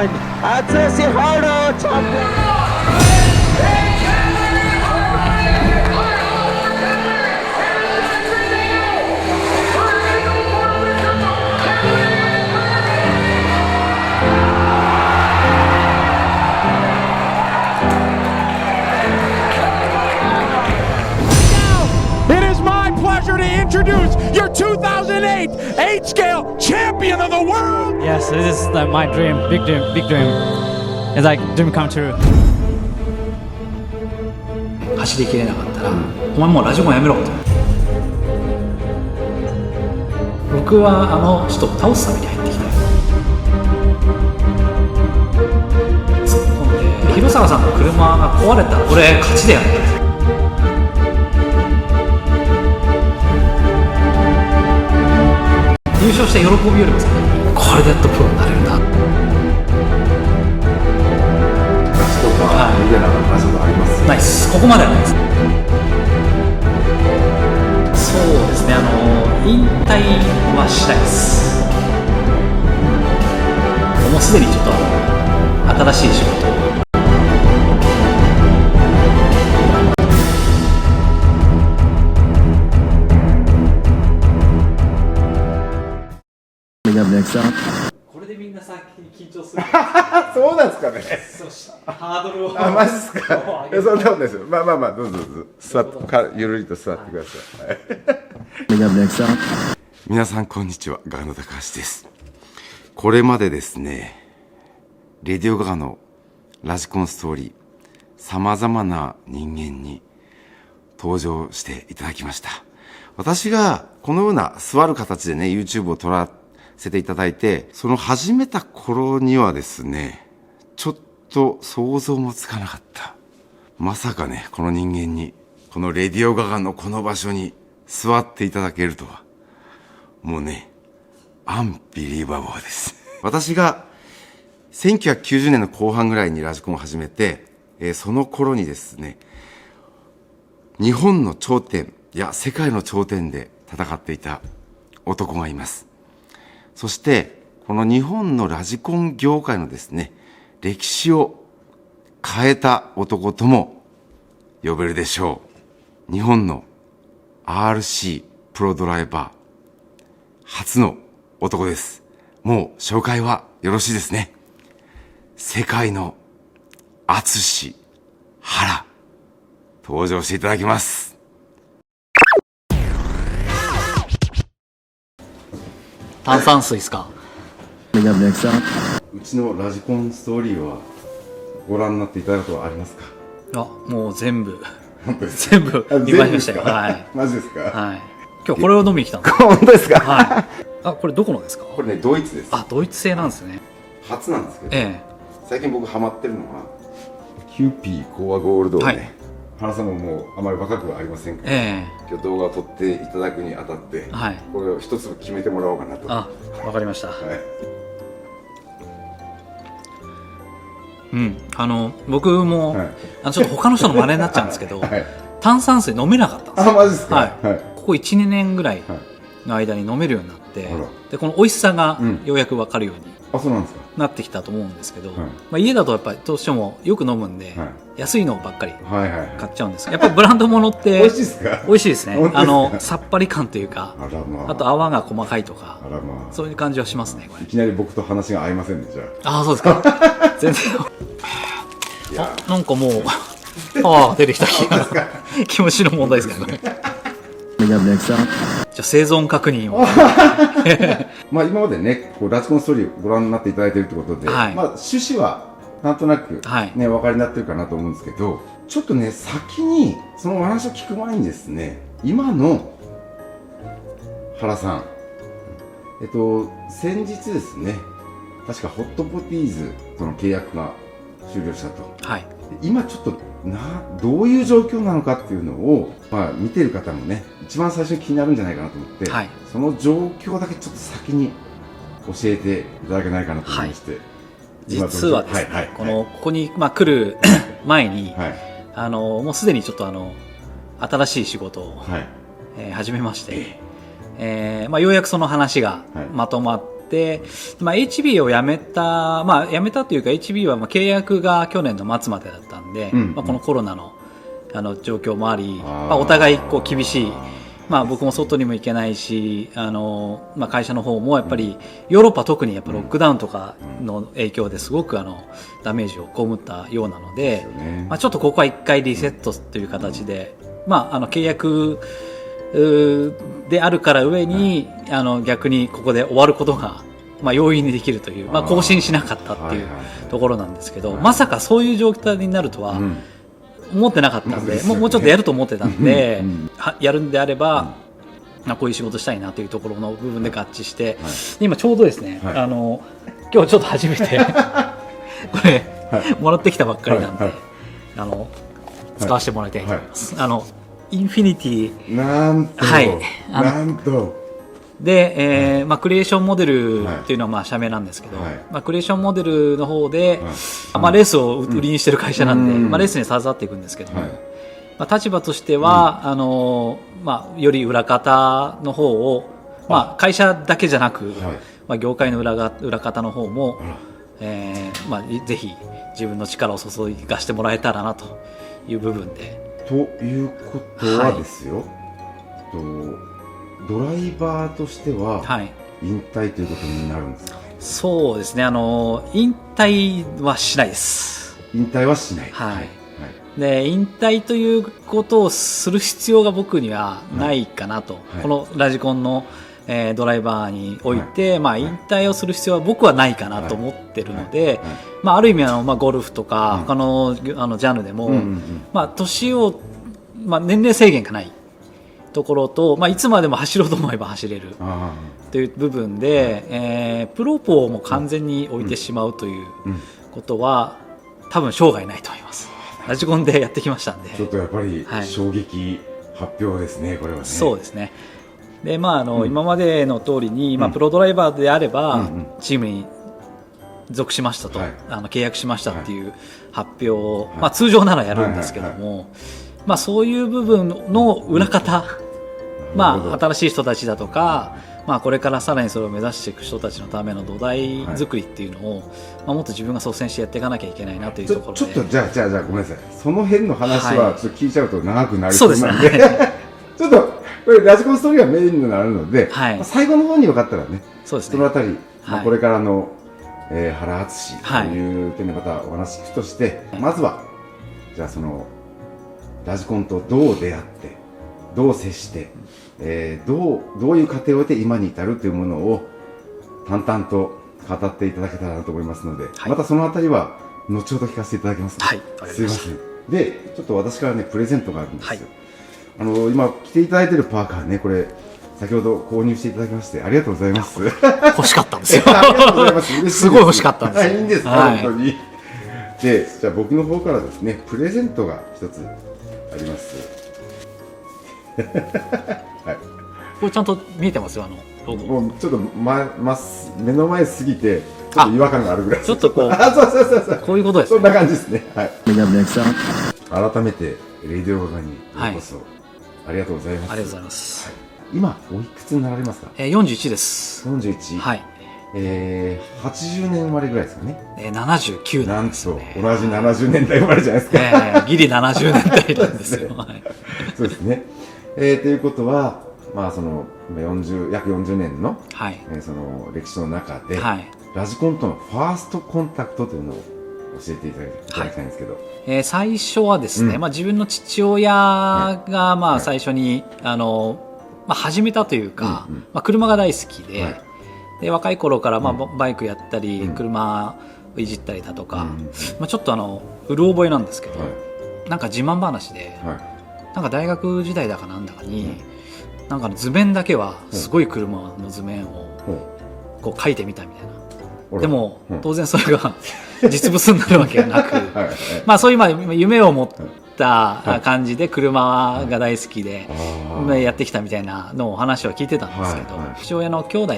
and Atsushi Haro champion. To introduce your 2008 8-scale champion of the world. Yes, this is like my dream, big dream, big dream. It's like dream come true. 走りきれなかったら、お前もうラジコンやめろと。僕はあの人を倒すために入ってきて、突っ込んで広坂さんの車が壊れたら俺勝ちだよね。優勝した喜びよりもさ、これでやっとプロになれるな。私とか逃げながら話すことあります？ないっす。ここまではないです。そうですね。引退はしないです。もうすでにちょっと新しい仕事を。これでみんな先に緊張する。そうなんですかね。ハードルを。あ、マジですか。そんなことないですよ。まあどうぞ座ってゆるりと座ってください。皆さんこんにちは、ガガの高橋です。これまでですね、レディオガガのラジコンストーリー、様々な人間に登場していただきました。私がこのような座る形でね、YouTube を撮らせていただいて、その始めた頃にはですね、ちょっと想像もつかなかった。まさかね、この人間に、このレディオガガのこの場所に座っていただけるとは、もうね、アンビリーバボーです。私が1990年の後半ぐらいにラジコンを始めて、その頃にですね、日本の頂点、いや世界の頂点で戦っていた男がいます。そして、この日本のラジコン業界のですね、歴史を変えた男とも呼べるでしょう。日本の RC プロドライバー、初の男です。もう紹介はよろしいですね。世界のAtsushi Hara、登場していただきます。炭酸水ですか？うちのラジコンストーリーはご覧になっていただくことはありますか？もう全部本当です全部見ましたよ。はい。マジですか？はい。今日これを飲みに来たんです。本当ですか？はい。これどこのですか？これね、ドイツです。ドイツ製なんですね。初なんですけど、ええ。最近僕ハマってるのがキューピーコアゴールドをね、はい、原さんももうあまり若くはありませんから、今日動画を撮っていただくにあたって、はい、これを一つ決めてもらおうかなと。わかりました。はい。僕も、はい、ちょっと他の人の真似になっちゃうんですけど、はい、炭酸水飲めなかったんですよ。マジですか？はい。ここ 1,2 年ぐらいの間に飲めるようになって、でこの美味しさがようやく分かるように、そうなんですか？なってきたと思うんですけど、家だとやっぱりどうしてもよく飲むんで、安いのばっかり買っちゃうんですけど、やっぱりブランド物って美味しいですか？美味しいですね。さっぱり感というか、あと泡が細かいとか、そういう感じはしますね。これいきなり僕と話が合いませんね、じゃあ。そうですか。全然なんかもう出てきた気持ちの問題ですけどね。じゃあ生存確認を今までね、ラジコンストーリーをご覧になっていただいているということで、趣旨はなんとなくね、お分かりになってるかなと思うんですけど、ちょっとね、先にそのお話を聞く前にですね、今の原さん、先日ですね、確かホットポティーズとの契約が終了したと。今ちょっとどういう状況なのかっていうのを、見てる方もね、一番最初に気になるんじゃないかなと思って、その状況だけちょっと先に教えていただけないかなと思いまして。実はですね、ここに来る前に、もうすでにちょっと新しい仕事を始めまして、ようやくその話がまとまっで、まあ、HB を辞めた、まあ、辞めたというか HB はまあ契約が去年の末までだったんで、まあ、このコロナの状況もあり、まあ、お互いこう厳しい、まあ、僕も外にも行けないし、まあ、会社の方もやっぱりヨーロッパ特にやっぱロックダウンとかの影響ですごくダメージを被ったようなので、まあ、ちょっとここは一回リセットという形で、まあ、契約であるから上に逆にここで終わることが、まあ、容易にできるという、まあ、更新しなかったっていうところなんですけど、まさかそういう状態になるとは思ってなかったんで、もうちょっとやると思ってたんで、やるんであれば、こういう仕事したいなというところの部分で合致して、今ちょうどですね、今日ちょっと初めてこれ、もらってきたばっかりなんで、使わせてもらいたいと思います。インフィニティなんと、はい、なんとで、まあ、クリエーションモデルっていうのはまあ社名なんですけど、まあ、クリエーションモデルの方で、まあ、レースを売りにしてる会社なんで、まあ、レースに携わっていくんですけども、まあ、立場としては、まあ、より裏方の方を、まあ、会社だけじゃなく、まあ、業界の裏方の方も、まあ、ぜひ自分の力を注がしてもらえたらなという部分で。ということはですよ、ドライバーとしては引退ということになるんですか？そうですね、引退はしないです。引退はしない。で、引退ということをする必要が僕にはないかなと、このラジコンの、ドライバーにおいて、まあ、引退をする必要は僕はないかなと思ってるので、まあ、ある意味まあ、ゴルフとか他の、ジャンルでも、まあ、年を、まあ、年齢制限がないところと、まあ、いつまでも走ろうと思えば走れるという部分で、プロポをもう完全に置いてしまうということは、多分生涯ないと思います。ラジコンでやってきましたんで、ちょっとやっぱり衝撃発表ですね、これはね。そうですね。で、まあ今までの通りに、まあ、プロドライバーであれば、チームに属しましたと、契約しましたっていう発表を、まあ、通常ならやるんですけども、まあ、そういう部分の裏方、まあ、新しい人たちだとか、まあ、これからさらにそれを目指していく人たちのための土台作りっていうのを、まあ、もっと自分が率先してやっていかなきゃいけないなというところで、ちょっとじゃあごめんなさい、その辺の話はちょっと聞いちゃうと長くなりそうなんで、ちょっとこれラジコンストーリーがメインになるので、最後の方によかったらね、そのあたり、これからの原敦という点でまたお話聞くとして、まずはじゃあそのラジコンとどう出会ってどう接して、どういう過程を経て今に至るというものを淡々と語っていただけたらなと思いますので、またそのあたりは後ほど聞かせていただきます。すいません。で、ちょっと私からねプレゼントがあるんですよ。今着ていただいているパーカーね、これ先ほど購入していただきましてありがとうございます。欲しかったんですよ。ありがとうございます。すごい欲しかったんですよ。いいんですか、本当に。で、じゃあ僕の方からですね、プレゼントが一つあります。これちゃんと見えてますよ、ロゴ。もうちょっと目の前すぎてちょっと違和感があるぐらい。ちょっとこうそうこういうことですね。そんな感じですね。はい。改めてレイディオガにようこそ、ありがとうございます。ありがとうございます。今おいくつになられますか？41です。41。はい。80年生まれぐらいですかね。79なんですよね。なんと同じ70年代生まれじゃないですか。ギリ70年代なんですよ。そうですね。ということは、まあその約40年の、その歴史の中で、ラジコンとのファーストコンタクトというのを教えていただきたいんですけど。最初はですね、まあ自分の父親がまあ最初にまあ始めたというか、まあ車が大好きで、で若い頃からまあバイクやったり、車をいじったりだとか、まあちょっとうる覚えなんですけど、なんか自慢話で、なんか大学時代だかなんだかに、なんか図面だけはすごい車の図面をこう描いてみたみたいな。でも当然それが実物になるわけがなく、まあそういう夢を持った感じで車が大好きでやってきたみたいなのを話は聞いてたんですけど、父親の兄弟、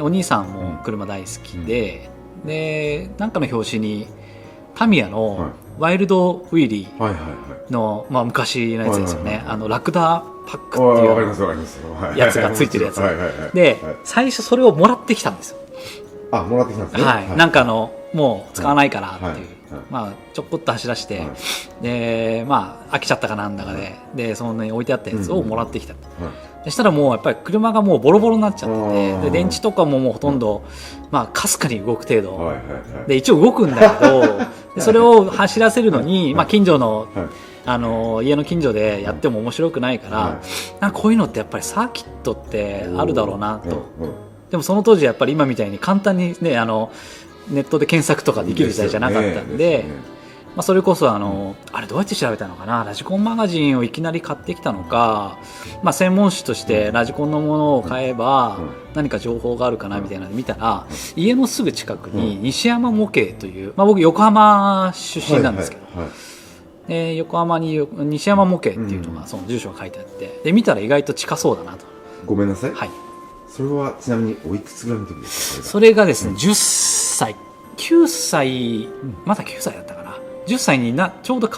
お兄さんも車大好きで、でなんかの表紙にタミヤのワイルドウィーリはいはいはい。ーの、まあ、昔のやつですよね。ラクダパックってわかりますいうわかります。はいやつがついてるやつはいはいはい。で、はい最初それをもらってきたんですよ。あ、もらってきたんですね。はい。なんかもう使わないからっていう。はいはいまあ、ちょこっと走らして、はいで、まあ、飽きちゃったかなんだかで、そんなに置いてあったやつをもらってきた。はいそしたらもうやっぱり車がもうボロボロになっちゃってあて、ーで電池とかももうほとんど、まあ、かすかに動く程度。はいはいはい。で、一応動くんだけど、でそれを走らせるのに、まあ、近所の、はい家の近所でやっても面白くないから、はいなんかこういうのってやっぱりサーキットってあるだろうなと。うんうんでもその当時やっぱり今みたいに簡単にね、ネットで検索とかできる時代じゃなかったんで、まあ、それこそあれどうやって調べたのかな、ラジコンマガジンをいきなり買ってきたのか、まあ、専門誌としてラジコンのものを買えば何か情報があるかなみたいなので見たら、家のすぐ近くに西山模型という、まあ、僕横浜出身なんですけど、はいはいはいで横浜に西山模型っていうのがその住所が書いてあってで見たら意外と近そうだなと。ごめんなさい。はい、それはちなみにおいくつぐらいの時ですか？それがですね、10歳9歳まだ9歳だったかな、10歳にちょうど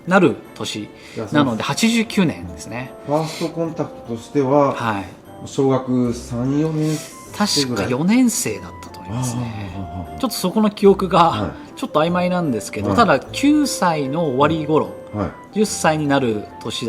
なる年なので89年ですね。ファーストコンタクトとしては、はい、小学3、4年生確かぐらい。4年生だったと思いますね。あーちょっとそこの記憶がはちょっと曖昧なんですけど、はいただ9歳の終わり頃、はい。 10歳になる年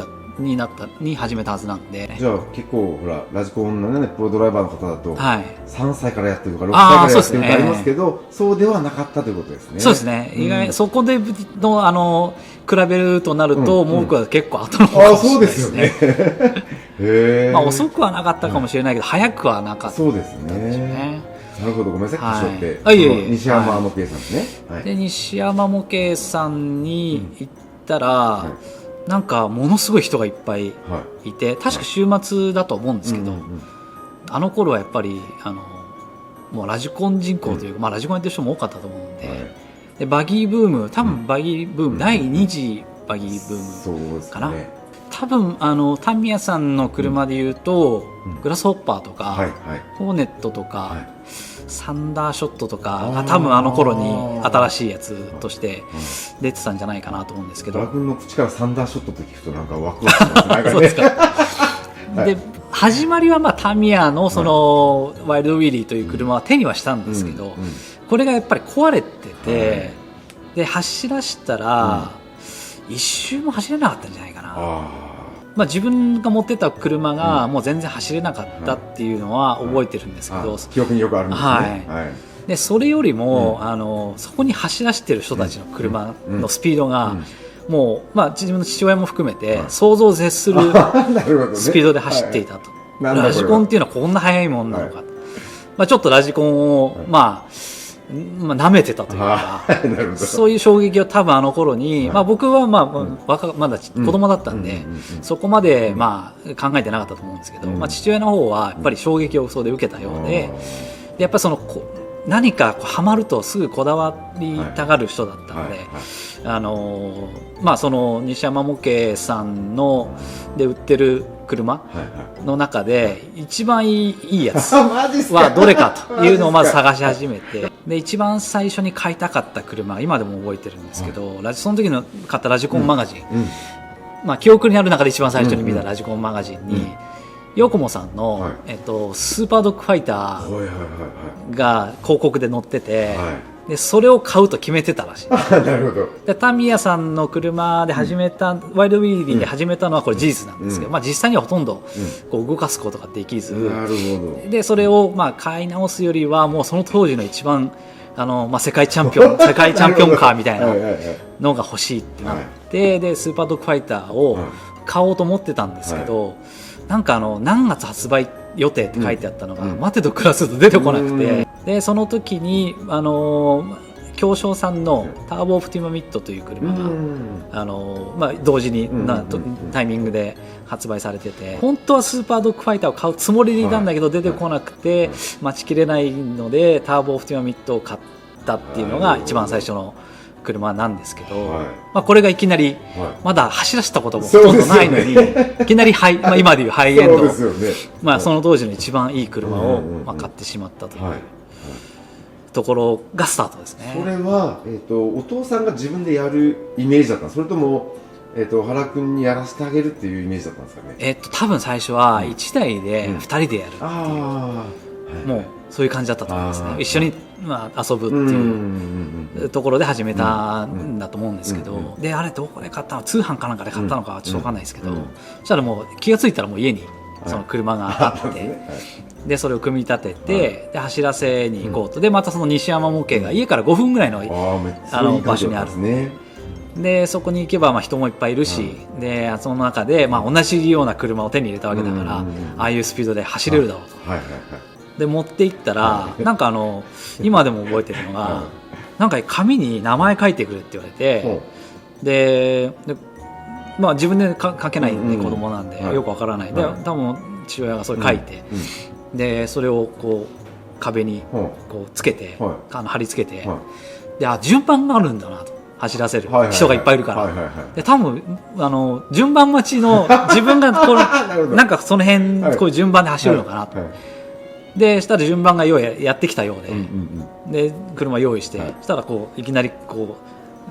に始めたはずなんで、じゃあ結構ほらラジコンのねプロドライバーの方だと、はい、 3歳からやってるとか6あー歳からやってるとかありますそうけど、そうではなかったということですね。そうですね、意外そこでの比べるとなると、もう僕は結構後の方ああかもしれないでそうですよすね。ね。へえ。まあ遅くはなかったかもしれないけど、早くはなかったそうですんですよね。ね。なるほど、ごめんなさい、はい故障って。あいえいえその西山模型さんですね。はい。で西山模型さんに行ったら、なんかものすごい人がいっぱいはいて、確か週末だと思うんですけど、うんうんうんあの頃はやっぱりもうラジコン人口というか、まあ、ラジコンやってる人も多かったと思うんで、はいでバギーブーム、多分バギーブーム、第2次バギーブーム、そうですかなね。多分タミヤさんの車でいうと、うんグラスホッパーとか、はいはい。ホーネットとか、はいサンダーショットとかあーが多分あの頃に新しいやつとして出てたんじゃないかなと思うんですけど、ドラ君の口からサンダーショットって聞くとなんかワクワクしますね。なんかねそうですか。で始まりはまあタミヤのそのワイルドウィーリーという車は手にはしたんですけど、うんうんこれがやっぱり壊れてて、はいで走らしたら、一周も走れなかったんじゃないかな。あまあ、自分が持ってた車がもう全然走れなかったっていうのは覚えてるんですけど、記憶によくあるんですね。はいはい。でそれよりも、そこに走らせてる人たちの車のスピードが、もう、まあ、自分の父親も含めて想像を絶するなるほどね。スピードで走っていたと、なんだこれはラジコンっていうのはこんな速いもんなのかと、まあ、ちょっとラジコンを、まあ舐めてたというか、はいなるほど。そういう衝撃を多分あの頃に、まあ、僕はまあまだ子供だったんで、そこまでまあ考えてなかったと思うんですけど、まあ、父親の方はやっぱり衝撃をそうで受けたようで、でやっぱり何かハマるとすぐこだわりたがる人だったので、まあ、その西山模型さんので売ってる車の中で一番いいやつマジっすかはどれかというのをまず探し始めて、で一番最初に買いたかった車、今でも覚えてるんですけど、その時の買ったラジコンマガジン、まあ、記憶にある中で一番最初に見たラジコンマガジンに、ヨコモさんの、スーパードッグファイターが広告で載ってて、でそれを買うと決めてたらしい。なるほど。でタミヤさんの車で始めた、ワイルドウィーリーで始めたのはこれ事実なんですけど、まあ、実際にはほとんどこう動かすことができず、なるほど。でそれをまあ買い直すよりはもうその当時の一番まあ、世界チャンピオンカーみたいなのが欲しいってなって、でスーパードッグファイターを買おうと思ってたんですけど、なんか何月発売予定って書いてあったのが、待てと暮らすと出てこなくて、でその時に京商さんのターボオプティマミットという車が、まあ、同時にタイミングで発売されてて、本当はスーパードッグファイターを買うつもりでいたんだけど出てこなくて、待ちきれないのでターボオプティマミットを買ったっていうのが一番最初の車なんですけど、まあ、これがいきなりまだ走らせたこともほとんどないのに、いきなりまあ、今でいうハイエンド、まあ、その当時の一番いい車をまあ買ってしまったというところがスタートですね。それは、お父さんが自分でやるイメージだったの？それとも、原くんにやらせてあげるっていうイメージだったんですかね？多分最初は1台で2人でやるっていう、ああ、もうそういう感じだったと思いますね。一緒に、遊ぶっていうところで始めたんだと思うんですけど、であれどこで買ったの、通販かなんかで買ったのかちょっと分かんないですけど、そしたらもう気がついたらもう家にその車があって、でそれを組み立てて、で走らせに行こうと、でまたその西山模型が家から5分ぐらいの場所にあるんで、でそこに行けば人もいっぱいいるし、でその中で同じような車を手に入れたわけだから、ああいうスピードで走れるだろうと。で持って行ったら、なんか今でも覚えてるのが、なんか紙に名前書いてくれって言われて、で自分で書けないんで、子供なんでよくわからないで、多分父親がそれ書いて、でそれをこう壁にこうつけて、貼り付けて、で順番があるんだなと、走らせる人がいっぱいいるから、で多分順番待ちの自分がこうなんかその辺こういう順番で走るのかなと。でしたら順番がやってきたようで、で車用意して、したらこういきなりこ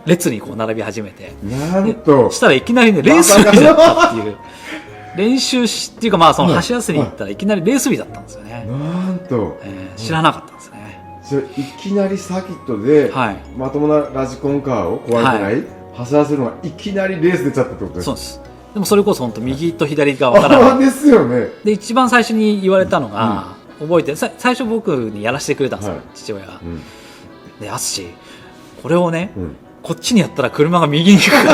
う列にこう並び始めて、なんとしたらいきなりねレース日だったっていう練習っていうかその走らせに行ったらいきなりレース日だったんですよね。なんと、知らなかったんですね。じゃいきなりサーキットで、まともなラジコンカーを壊れてない、走らせるのがいきなりレース出ちゃったってことですか？そうです。でもそれこそ本当右と左が分からないですよね。で一番最初に言われたのが、覚えて最初僕にやらせてくれたんですよ、父親が。で淳、これをね、こっちにやったら車が右に行くか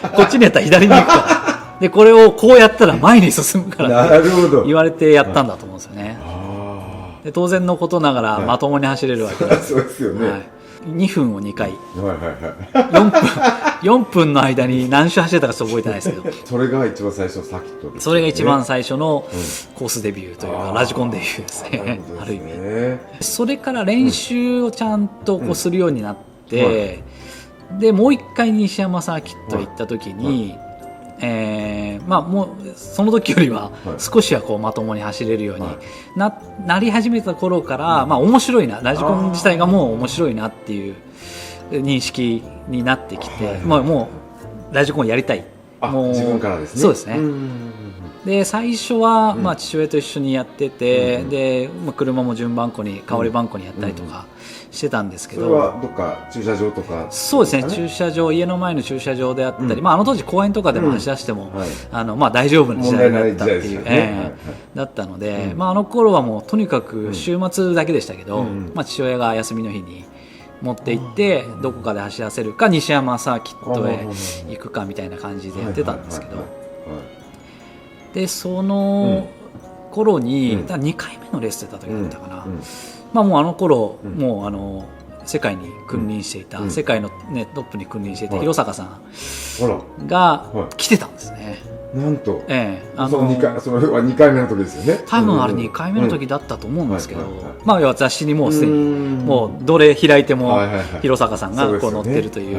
らこっちにやったら左に行くからでこれをこうやったら前に進むからって言われてやったんだと思うんですよね。で当然のことながらまともに走れるわけです。そうですよね。2分を2回、4分の間に何周走れたかちょっと覚えてないですけどそれが一番最初のサーキットですね。それが一番最初のコースデビューというか、ラジコンデビューですね、ある意味。それから練習をちゃんとこうするようになって、でもう一回西山サーキット行った時に、もうその時よりは少しはこうまともに走れるようになり始めた頃から、面白いな、ラジコン自体がもう面白いなっていう認識になってきて、もうラジコンやりたい、もう自分からですね。そうですね。で最初は父親と一緒にやってて、で車も順番こに代わり番こにやったりとかしてたんですけど、それはどっか駐車場とか？そうですね、駐車場、家の前の駐車場であったり、あの当時公園とかでも走らせても、大丈夫な時代だったっていうだったので、あの頃はもうとにかく週末だけでしたけど、父親が休みの日に持って行ってどこかで走らせるか西山サーキットへ行くかみたいな感じでやってたんですけど、でその頃に2回目のレース出た時だったかな、もうあの頃、もう世界に君臨していた、世界の、トップに君臨していた広坂さんが来てたんですね。なんと、それは2回目の時ですよね。多分あれ2回目の時だったと思うんですけど、要は雑誌にもうすでにもうどれ開いても広坂さんがこう載ってるという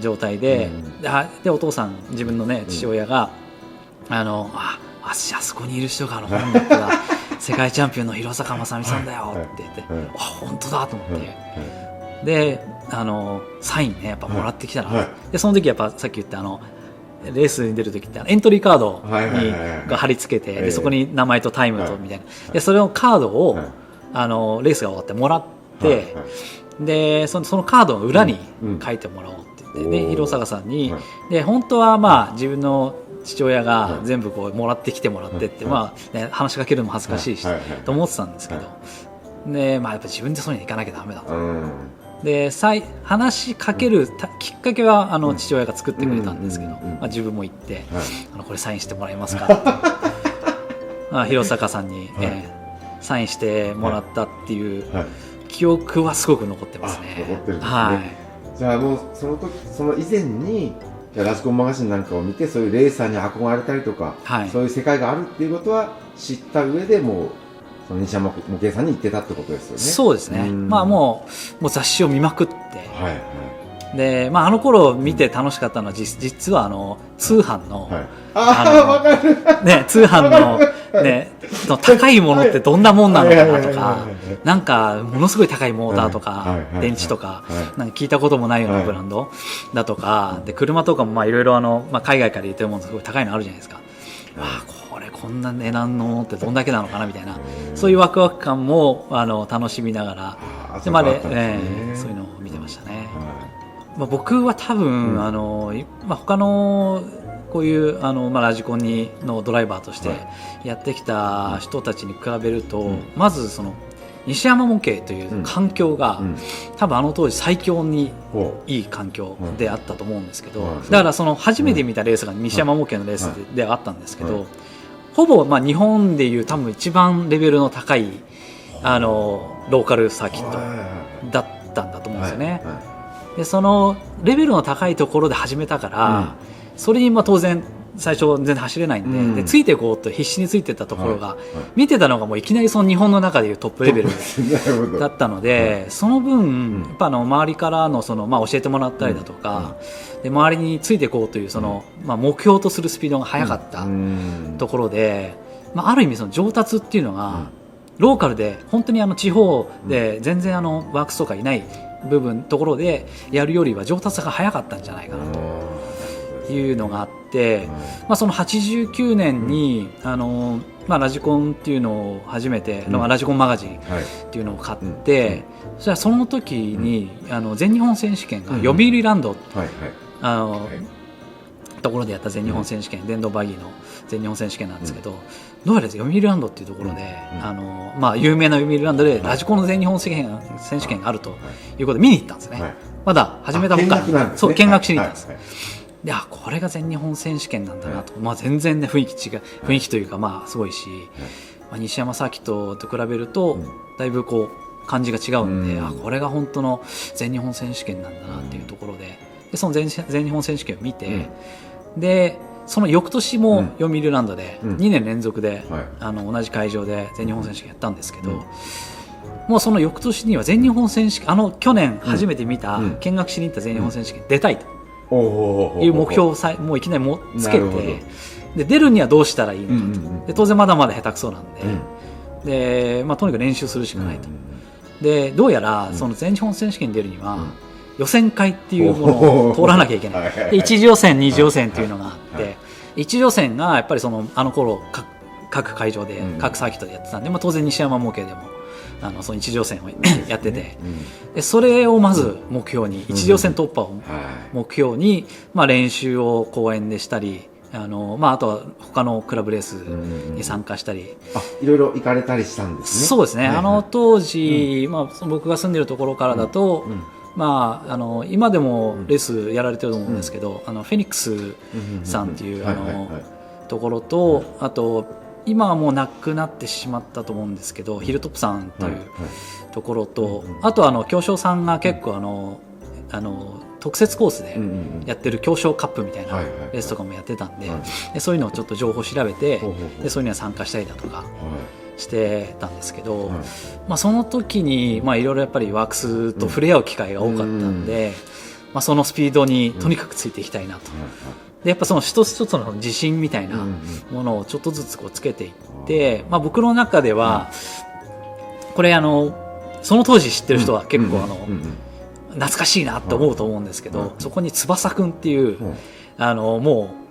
状態で、お父さん、自分のね父親があそこにいる人が本当だ世界チャンピオンの広坂正美さんだよって言って、本当だと思って、でサインねやっぱもらってきたら、でその時やっぱさっき言ったレースに出る時ってエントリーカードが貼り付けて、でそこに名前とタイムとみたいな、でそれをカードをレースが終わってもらって、でそのカードの裏に書いてもらおうって言って、で広坂さんに、で本当は自分の父親が全部こうもらってきてもらってって、話しかけるのも恥ずかしいしと思ってたんですけど、でやっぱ自分でそういうの行かなきゃダメだと。で話しかけるきっかけは父親が作ってくれたんですけど、自分も行ってこれサインしてもらえますかって広坂さんに、サインしてもらったっていう記憶はすごく残ってますね。残ってるんですね。じゃあもうその以前にラジコンマガジンなんかを見て、そういうレーサーに憧れたりとか、そういう世界があるっていうことは知った上でもうその西山模型さんに行ってたってことですよね。そうですね。もう雑誌を見まくって、で、まあ、あの頃見て楽しかったのは実は通販の、わかる。ね、通販の、ね、高いものってどんなもんなのかなとか、なんか、ものすごい高いモーターとか、電池とか、なんか聞いたこともないようなブランドだとか、で、車とかもまあいろいろまあ、海外から入れてるものすごい高いのあるじゃないですか。これこんな値段のものってどんだけなのかなみたいな、そういうワクワク感も楽しみながら、でまあそういうのを見てましたね。まあ、僕は多分、まあ、他のこういうまあ、ラジコンのドライバーとしてやってきた人たちに比べると、まずその西山模型という環境が、多分当時最強にいい環境であったと思うんですけど、だからその初めて見たレースが西山模型のレースであったんですけど、ほぼまあ日本でいう多分一番レベルの高いローカルサーキットだったんだと思うんですよね。でそのレベルの高いところで始めたから、それにまあ当然最初全然走れないんで、でついていこうと必死についてたところが、見てたのがもういきなりその日本の中でいうトップレベルだったので、その分やっぱ周りからのまあ教えてもらったりだとか、で周りについていこうというまあ目標とするスピードが速かったところで、まあある意味その上達っていうのがローカルで本当に地方で全然ワークスとかいないところでやるよりは上達が早かったんじゃないかなというのがあって、まあ、その89年にまあ、ラジコンっていうのを初めて、ラジコンマガジンっていうのを買って、そしたらその時に全日本選手権が読売ランド、ところでやった全日本選手権、電動バギーの全日本選手権なんですけど、どうやら読売ランドっていうところで、まあ、有名な読売ランドでラジコンの全日本選手権があるということで見に行ったんですね。まだ始めたばっかり、そう見学しに行ったんです。でこれが全日本選手権なんだなと、まあ、全然ね雰囲気というかまあすごいし、まあ、西山サーキットと比べるとだいぶこう感じが違うんで、これが本当の全日本選手権なんだなっていうところで、その全日本選手権を見て、でその翌年も読売ランドで2年連続で、同じ会場で全日本選手権やったんですけど、もうその翌年には全日本選手権去年初めて見た、見学しに行った全日本選手権出たいという目標をもういきなりつけて、で出るにはどうしたらいいのかと、で当然まだまだ下手くそなんで、まあ、とにかく練習するしかないと。でどうやらその全日本選手権に出るには、予選会っていうものを通らなきゃいけない。で一次予選二次予選っていうのがあって、一次予選がやっぱり頃各会場で各サーキットでやってたんで、まあ、当然西山模型でもその一次予選をやってて、でそれをまず目標に、一次予選突破を目標に、まあ、練習を公園でしたり、まあ、あとは他のクラブレースに参加したり、いろいろ行かれたりしたんですね。そうですね、当時、まあ、僕が住んでるところからだと、まあ、今でもレースやられてると思うんですけど、フェニックスさんっていうところと、あと今はもうなくなってしまったと思うんですけど、ヒルトップさんというところと、あと京商さんが結構特設コースでやってる京商カップみたいなレースとかもやってたんで、でそういうのをちょっと情報調べて、でそういうのには参加したりだとかしてたんですけど、まあ、その時にいろいろやっぱりワークスと触れ合う機会が多かったんで、まあ、そのスピードにとにかくついていきたいなと。でやっぱその一つ一つの自信みたいなものをちょっとずつつけていって、まあ、僕の中ではこれその当時知ってる人は結構懐かしいなって思うと思うんですけど、そこに翼くんっていうもう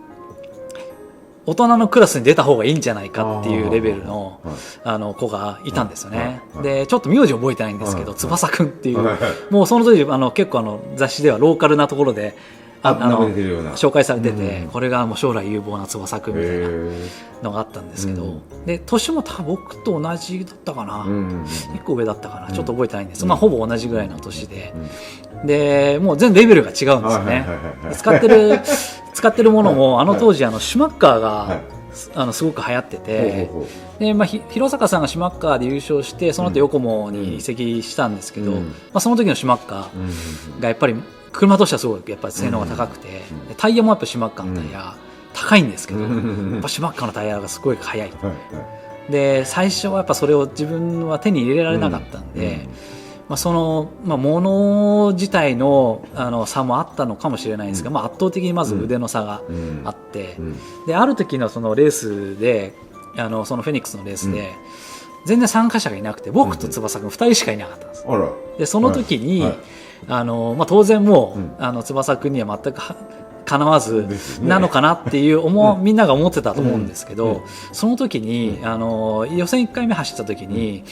大人のクラスに出た方がいいんじゃないかっていうレベルの子がいたんですよね。でちょっと名字覚えてないんですけど、翼くんっていうもうその当時結構雑誌ではローカルなところで紹介されてて、これがもう将来有望な翼くんみたいなのがあったんですけど、で年も多分僕と同じだったかな、1個上だったかな、ちょっと覚えてないんです、まあ、ほぼ同じぐらいの年で、でもう全レベルが違うんですよね。使ってるものも当時シュマッカーがすごく流行ってて、で、まあ、広坂さんがシュマッカーで優勝して、その後ヨコモに移籍したんですけど、まあ、その時のシュマッカーがやっぱり車としてはすごいやっぱり性能が高くて、タイヤもやっぱシュマッカーのタイヤ高いんですけど、やっぱシュマッカーのタイヤがすごい速い。で最初はやっぱそれを自分は手に入れられなかったんで、その、もの自体の差もあったのかもしれないんですが、圧倒的にまず腕の差があって、である時のそのレースでそのフェニックスのレースで、全然参加者がいなくて僕と翼くん2人しかいなかったんです。でその時に、当然もう、翼くんには全くかなわずなのかなっていうみんなが思ってたと思うんですけど、その時に予選1回目走った時に、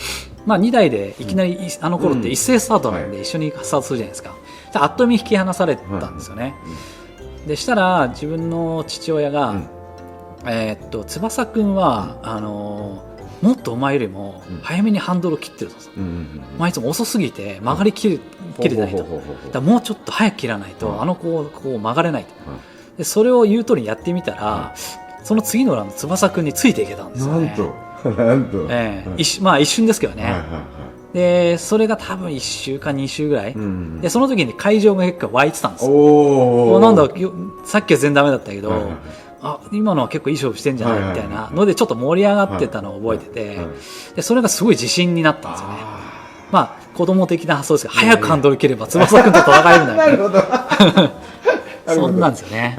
2台でいきなりあの頃って一斉スタートなんで一緒にスタートするじゃないですか。あっという間に引き離されたんですよね。でしたら自分の父親が、翼くんはもっとお前よりも早めにハンドルを切ってると、いつも遅すぎて曲がり切れてないと、だからもうちょっと早く切らないとこう曲がれないと、でそれを言う通りにやってみたら、その次のラウンド翼くんについていけたんですよね。なんと一瞬ですけどね、でそれが多分1週か2週ぐらい、でその時に会場が結構湧いてたんですよ。なんださっきは全然ダメだったけど、今のは結構いい勝負してんじゃないみたいなのでちょっと盛り上がってたのを覚えてて、でそれがすごい自信になったんですよね。子供的な発想ですけど、早くハンドル切れば翼くんと戦えるんだよね。そんなんですよね。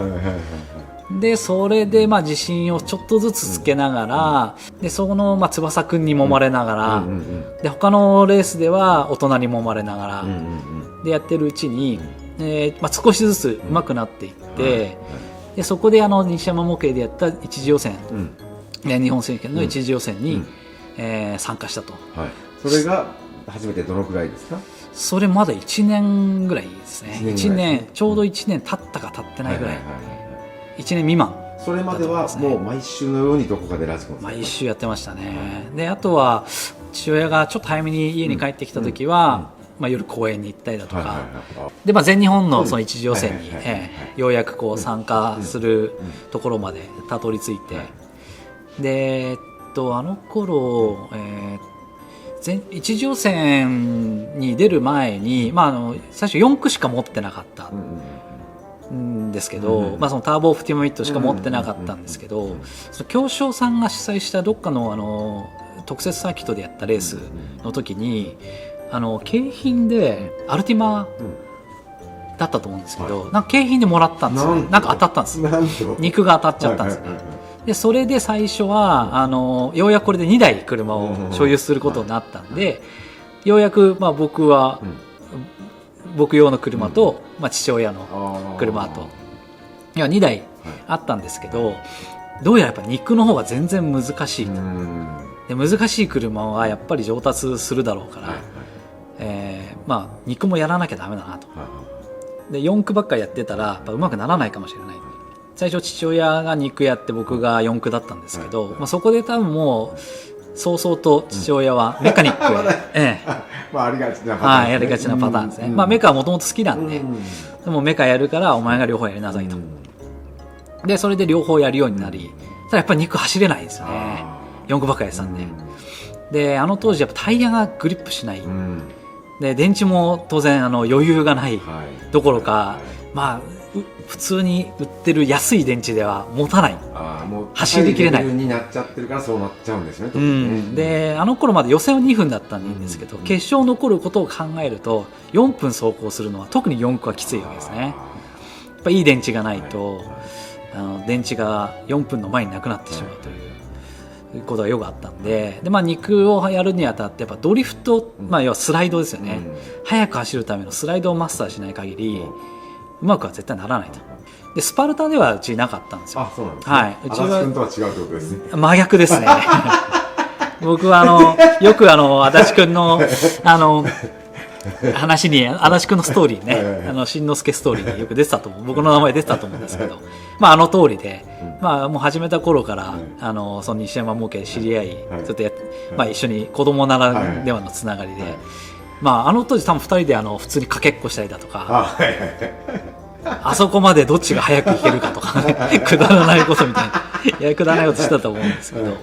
でそれで自信をちょっとずつつけながら、でその翼くんに揉まれながら、で他のレースでは大人に揉まれながら、でやってるうちに、少しずつ上手くなっていって、でそこで西山模型でやった一次予選、日本選手権の一次予選に、参加したと。それが初めてどのくらいですか？それまだ1年ぐらいですね。1年ちょうど1年経ったか経ってないぐらい、1年未満。それまではもう毎週のようにどこかでラジコン毎週やってましたね。であとは父親がちょっと早めに家に帰ってきた時は、夜公園に行ったりだとか、で全日本のその一次予選にようやく参加するところまでたどり着いて、であの頃、一次予選に出る前に、最初4区しか持ってなかったんですけど、そのターボオプティマミットしか持ってなかったんですけど、その京商さんが主催したどっかの特設サーキットでやったレースの時に、景品でアルティマだったと思うんですけど、なんか景品でもらったんですよ。なんか当たったんですよ。肉が当たっちゃったんですよね。でそれで最初はようやくこれで2台車を所有することになったんで、ようやく僕は、僕用の車と、父親の車と2台あったんですけど、どうやらやっぱ肉の方が全然難しいと。で難しい車はやっぱり上達するだろうから、肉もやらなきゃダメだなと。で4区ばっかりやってたらやっぱうまくならないかもしれない。最初父親が肉やって僕が4区だったんですけど、そこで多分もう早々と父親はメカニックへやりがちなパターン、やりがちなパターンですね。メカはもともと好きなんで、でもメカやるからお前が両方やりなさいと。でそれで両方やるようになり、ただやっぱり肉走れないですよね。4区ばっかりやってたんで。で当時やっぱタイヤがグリップしない、で電池も当然余裕がないどころか、普通に売ってる安い電池では持たない、走りきれないになっちゃってるからそうなっちゃうんですね。で頃まで予選は2分だったんでいいんですけど、決勝残ることを考えると4分走行するのは特に4区はきついわけですね。やっぱいい電池がないと、電池が4分の前になくなってしまうということがよくあったんで、肉をやるにあたってやっぱドリフト、要はスライドですよね、速く走るためのスライドをマスターしない限りうまくは絶対ならないと。でスパルタではうちなかったんですよ。そうなんですね。うちは足立君とは違うってことですね。真逆ですね。僕はよく足立君の話に足立君のストーリーね、しんのすけストーリーによく出てたと思う。僕の名前出てたと思うんですけど、通りで、もう始めた頃からその西山模型で知り合い、ちょっと一緒に子供ならではのつながりで、当時多分2人で普通にかけっこしたりだとか、あそこまでどっちが早く行けるかとかくだらないことみたいな、くだらないことしてたと思うんですけど、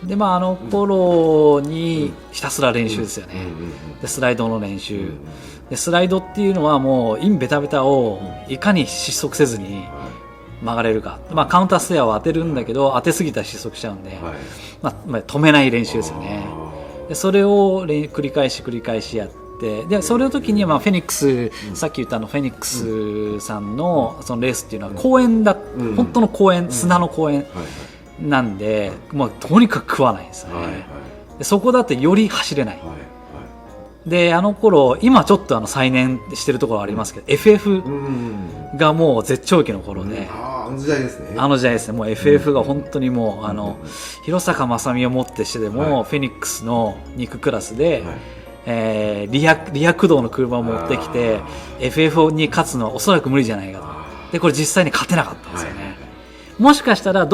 で頃にひたすら練習ですよね。でスライドの練習で、スライドっていうのはもうインベタベタをいかに失速せずに曲がれるか、カウンターステアを当てるんだけど当てすぎたら失速しちゃうんで、止めない練習ですよね。ででそれを繰り返しやって、でそれの時にフェニックス、さっき言ったフェニックスさんのそのレースっていうのは公園だ、本当の公園、砂の公園なんで、とにかく食わないんですよね。でそこだってより走れない。であの頃、今ちょっと再燃してるところありますけど、FF がもう絶頂期の頃で、あの時代ですね。あの時代ですね。もう FF が本当にもう広坂正美をもってしてでも、フェニックスの肉クラスで、リア駆動の車を持ってきて FF に勝つのはおそらく無理じゃないかと。でこれ実際に勝てなかったんですよね。もしかしたら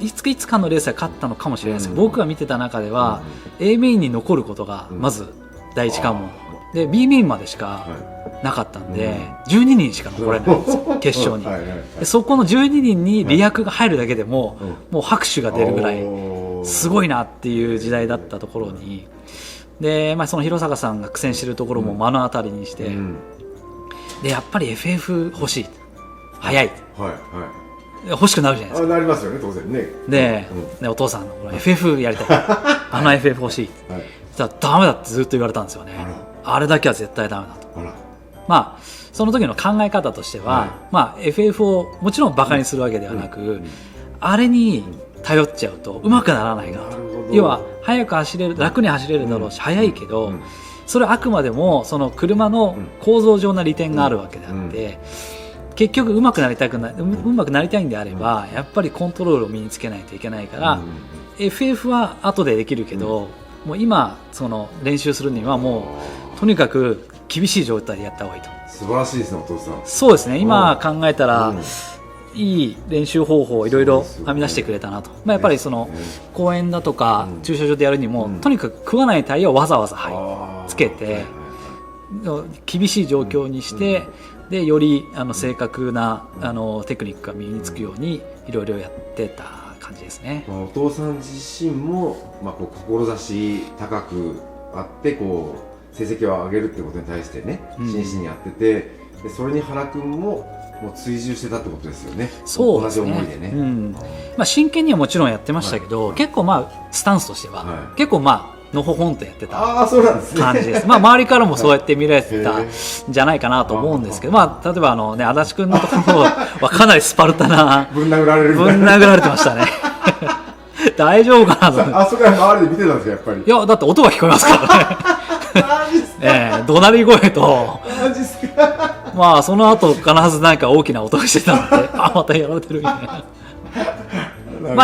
いつかのレースで勝ったのかもしれないですけど、僕が見てた中では A メインに残ることがまず第一関門で B メインまでしかなかったんで、12人しか残れないんですよ、決勝に。でそこの12人にリアクが入るだけでも、もう拍手が出るぐらいすごいなっていう時代だったところに、で、その広坂さんが苦戦してるところも目の当たりにして、でやっぱり FF 欲しい、速い、欲しくなるじゃないですか。なりますよね、当然ね。で、お父さんの FF やりたい、FF 欲しい、ダメだってずっと言われたんですよね。あれだけは絶対ダメだと。その時の考え方としては、FF をもちろんバカにするわけではなく、あれに頼っちゃうとうまくならないなと。要は速く走れる、楽に走れるだろうし、速いけど、それはあくまでもその車の構造上の利点があるわけであって、結局うまくなりたいんであれば、やっぱりコントロールを身につけないといけないから、FF は後でできるけど、もう今その練習するにはもうとにかく厳しい状態でやった方がいいと。素晴らしいですね、お父さん。そうですね、今考えたら、いい練習方法をいろいろ編み出してくれたなと。やっぱりその公園だとか駐車場でやるにも、とにかく食わないタイヤをわざわざつけて、厳しい状況にして、でより正確なテクニックが身につくようにいろいろやってた感じですね。お父さん自身も、志高くあって成績を上げるってことに対してね、真摯にやってて、でそれに原君も追従してたってことですよね。そうですね、同じ思いでね。真剣にはもちろんやってましたけど、結構スタンスとしては、結構のほほんとやってた感じです。周りからもそうやって見られてたんじゃないかなと思うんですけど、例えば足立君のところはかなりスパルタなぶん殴られてましたね。大丈夫かなと。あそこは周りで見てたんですか、やっぱり。いや、だって音が聞こえますからね。怒鳴り声と、その後必ず何か大きな音がしてたので、またやられてるみたいな。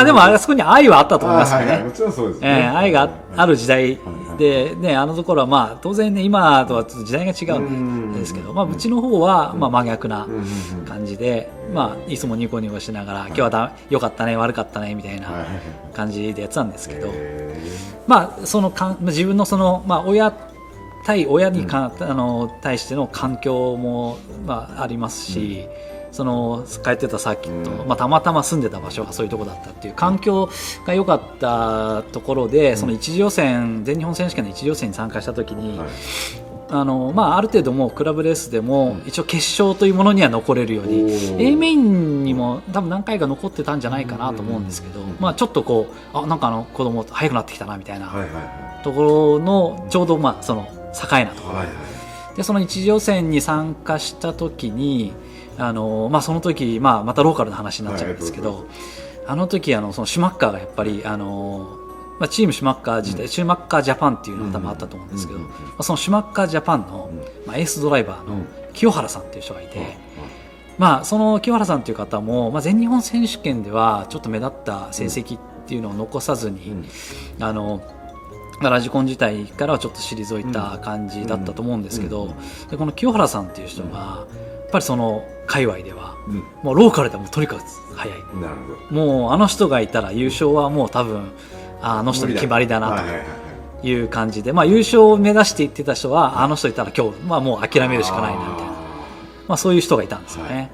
でもあそこに愛はあったと思いますよね。もちろんそうですね。愛がある時代で、あのところは当然ね、今とはちょっと時代が違うんですけど、うちの方は真逆な感じで、いつもニコニコしながら、今日は良かったね、悪かったねみたいな感じでやってたんですけど、その自分のその親に対しての環境もありますし。その帰ってたサーキット、たまたま住んでた場所がそういうところだったっていう環境が良かったところで、その一次予選、全日本選手権の一次予選に参加した時に、ある程度もうクラブレースでも一応決勝というものには残れるように、A メインにも多分何回か残ってたんじゃないかなと思うんですけど、ちょっとなんか子供速くなってきたなみたいなところのちょうどその境なところで、その一次予選に参加した時にその時、またローカルな話になっちゃうんですけど、あの時そのシュマッカーがやっぱりチームシュマッカー自体、シュマッカージャパンっていうのが多分あったと思うんですけど、そのシュマッカージャパンの、エースドライバーの清原さんっていう人がいて、その清原さんっていう方も、全日本選手権ではちょっと目立った成績っていうのを残さずに、ラジコン自体からはちょっと退いた感じだったと思うんですけど、でこの清原さんっていう人がやっぱりその界隈では、もうローカルでもとにかく速い。もうあの人がいたら優勝はもう多分あの人に決まりだなという感じで、優勝を目指していってた人はあの人いたら今日、もう諦めるしかないなみたいな、そういう人がいたんですよね。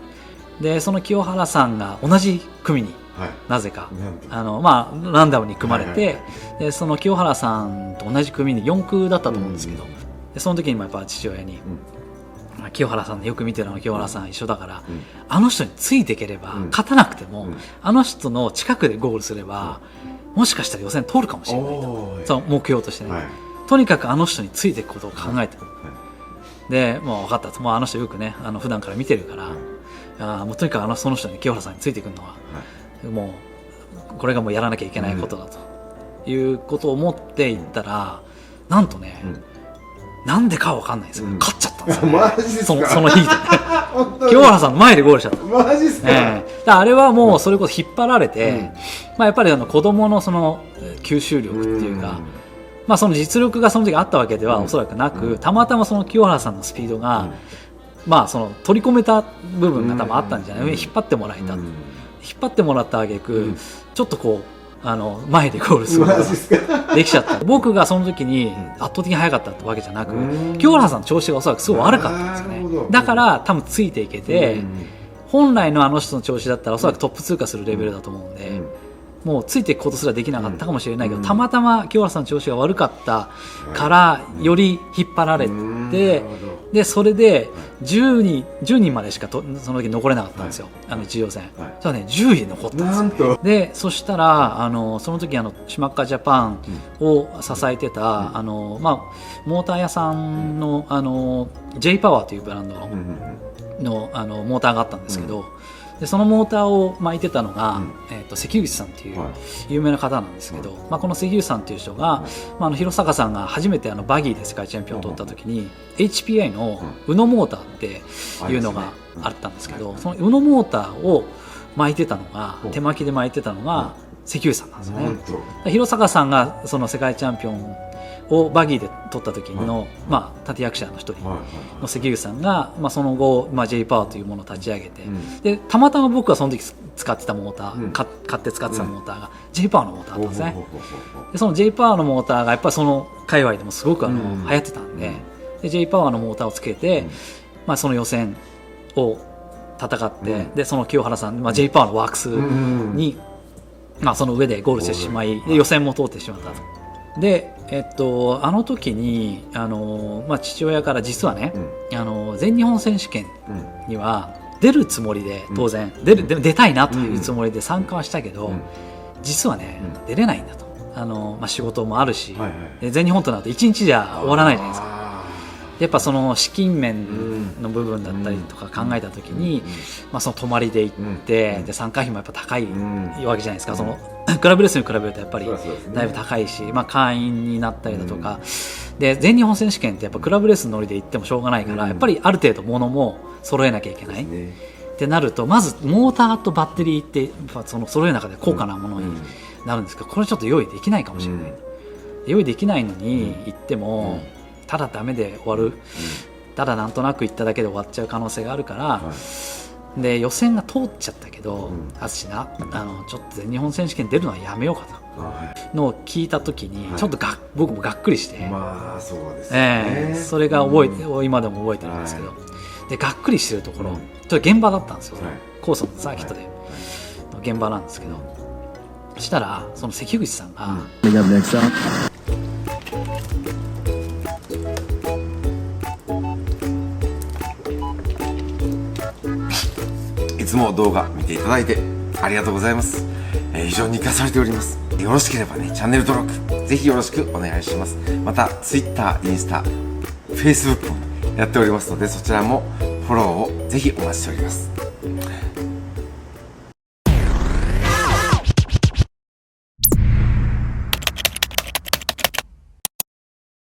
でその清原さんが同じ組になぜかランダムに組まれて、でその清原さんと同じ組に4区だったと思うんですけど、でその時にもやっぱ父親に、清原さんでよく見てる清原さん一緒だから、あの人についていければ、勝たなくても、あの人の近くでゴールすればもしかしたら予選通るかもしれないと、その目標としてね、はい、とにかくあの人についていくことを考えて、でもう分かったと、もうあの人よくね普段から見てるから、もうとにかくその人に清原さんについていくのは、もうこれがもうやらなきゃいけないことだと、いうことを思っていったら、なんとね、なんでかわかんないですけど、勝っちゃったんですよ、ね、マジですか。その日でね清原さんの前でゴールしちゃった。マジですか。だあれはもうそれこそ引っ張られて、やっぱり子供のその吸収力っていうか、その実力がその時あったわけではおそらくなく、たまたまその清原さんのスピードが、その取り込めた部分が多分あったんじゃない、引っ張ってもらえた、引っ張ってもらった挙句、ちょっとこう前でゴールすることができちゃった。僕がその時に圧倒的に速かったってわけじゃなく、清原さんの調子がおそらくすごい悪かったんですよね。だから多分ついていけて、本来のあの人の調子だったらおそらくトップ通過するレベルだと思うんで、もうついていくことすらできなかったかもしれないけど、たまたま清原さんの調子が悪かったからより引っ張られて、でそれで10人までしかその時残れなかったんですよ、一次予選。そしたらね10位で残ったんですよ。でそしたらその時シマッカジャパンを支えてたモーター屋さんのJ パワーというブランドのモーターがあったんですけど、でそのモーターを巻いてたのが、関口さんっていう有名な方なんですけど、この関口さんっていう人が、弘坂さんが初めてバギーで世界チャンピオンを取った時に、HPI の宇野モーターっていうのがあったんですけど、その宇野モーターを巻いてたのが、手巻きで巻いてたのが関口さんなんですよね。弘坂さんがその世界チャンピオンをバギーで取った時の、立役者の一人の関口さんが、その後、J パワーというものを立ち上げて、でたまたま僕はその時使ってたモーター、買って使ってたモーターが J パワーのモーターだったんですね。でその J パワーのモーターがやっぱりその界隈でもすごく流行ってたんで、J パワーのモーターをつけて、その予選を戦って、でその清原さん、J パワーのワークスに、その上でゴールしてしまい、で予選も通ってしまったと。であの時に父親から実はね、全日本選手権には出るつもりで、当然出たいなというつもりで参加はしたけど、実はね、出れないんだと。仕事もあるし、全日本となると1日じゃ終わらないじゃないですか。やっぱその資金面の部分だったりとか考えた時に、その泊まりで行って、で参加費もやっぱ高いわけじゃないですか。そのクラブレースに比べるとやっぱりだいぶ高いし、会員になったりだとか、で全日本選手権ってやっぱクラブレースのノリで行ってもしょうがないから、やっぱりある程度物も揃えなきゃいけない、ってなると、まずモーターとバッテリーってその揃える中で高価なものになるんですけど、これちょっと用意できないかもしれない、用意できないのに行っても、ただダメで終わる、ただなんとなく行っただけで終わっちゃう可能性があるから、で予選が通っちゃったけど、ちょっと全日本選手権出るのはやめようかとのを聞いた時に、ちょっと僕もがっくりして、そうですね、それが今でも覚えてるんですけど、でがっくりしてるところ、ちょっと現場だったんですよ、コースのサーキットでの現場なんですけど、そしたらその関口さんが、いつも動画見ていただいてありがとうございます。非常に活かされております。よろしければね、チャンネル登録ぜひよろしくお願いします。また Twitter、インスタ、Facebook もやっておりますので、そちらもフォローをぜひお待ちしております。